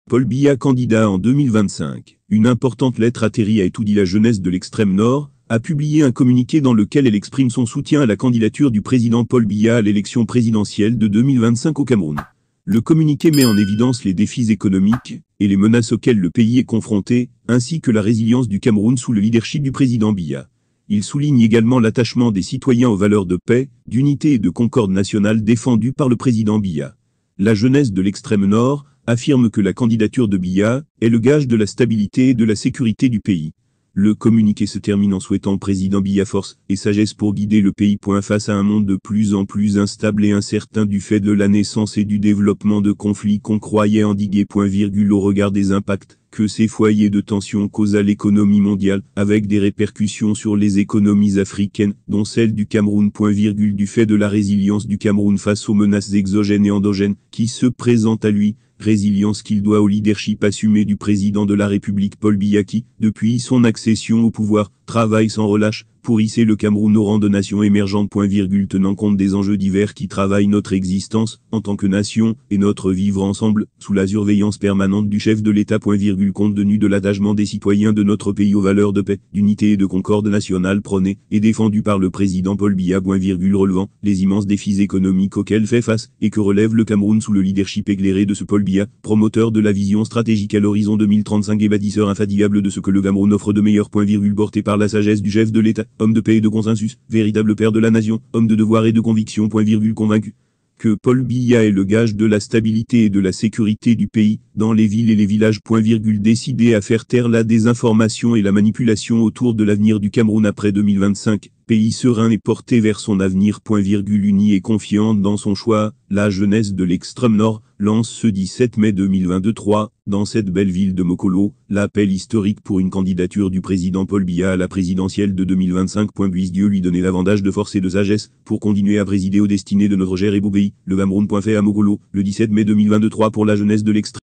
Paul Biya candidat en 2025. Une importante lettre atterrie à étudier la jeunesse de l'extrême nord, a publié un communiqué dans lequel elle exprime son soutien à la candidature du président Paul Biya à l'élection présidentielle de 2025 au Cameroun. Le communiqué met en évidence les défis économiques et les menaces auxquelles le pays est confronté, ainsi que la résilience du Cameroun sous le leadership du président Biya. Il souligne également l'attachement des citoyens aux valeurs de paix, d'unité et de concorde nationale défendues par le président Biya. La jeunesse de l'extrême nord affirme que la candidature de Biya est le gage de la stabilité et de la sécurité du pays. Le communiqué se termine en souhaitant au président Biya force et sagesse pour guider le pays. Face à un monde de plus en plus instable et incertain du fait de la naissance et du développement de conflits qu'on croyait endigués. Au regard des impacts que ces foyers de tension causent à l'économie mondiale, avec des répercussions sur les économies africaines, dont celle du Cameroun. Du fait de la résilience du Cameroun face aux menaces exogènes et endogènes qui se présentent à lui, résilience qu'il doit au leadership assumé du président de la République Paul Biya qui, depuis son accession au pouvoir, travaille sans relâche pour hisser le Cameroun au rang de nation émergente. Tenant compte des enjeux divers qui travaillent notre existence en tant que nation et notre vivre ensemble, sous la surveillance permanente du chef de l'État. Compte tenu de l'attachement des citoyens de notre pays aux valeurs de paix, d'unité et de concorde nationale prônées et défendues par le président Paul Biya. Relevant les immenses défis économiques auxquels fait face et que relève le Cameroun sous le leadership éclairé de ce Paul Biya, promoteur de la vision stratégique à l'horizon 2035 et bâtisseur infatigable de ce que le Cameroun offre de meilleur. Porté par la sagesse du chef de l'État, homme de paix et de consensus, véritable père de la nation, homme de devoir et de conviction. Convaincu que Paul Biya est le gage de la stabilité et de la sécurité du pays, dans les villes et les villages. Décidé à faire taire la désinformation et la manipulation autour de l'avenir du Cameroun après 2025, pays serein et porté vers son avenir. Uni et confiante dans son choix, la jeunesse de l'extrême nord lance ce 17 mai 2023, dans cette belle ville de Mokolo, l'appel historique pour une candidature du président Paul Biya à la présidentielle de 2025. Puisse Dieu lui donner l'avantage de force et de sagesse pour continuer à présider aux destinées de notre cher et beau pays, le Cameroun. Fait à Mokolo, le 17 mai 2023 pour la jeunesse de l'extrême.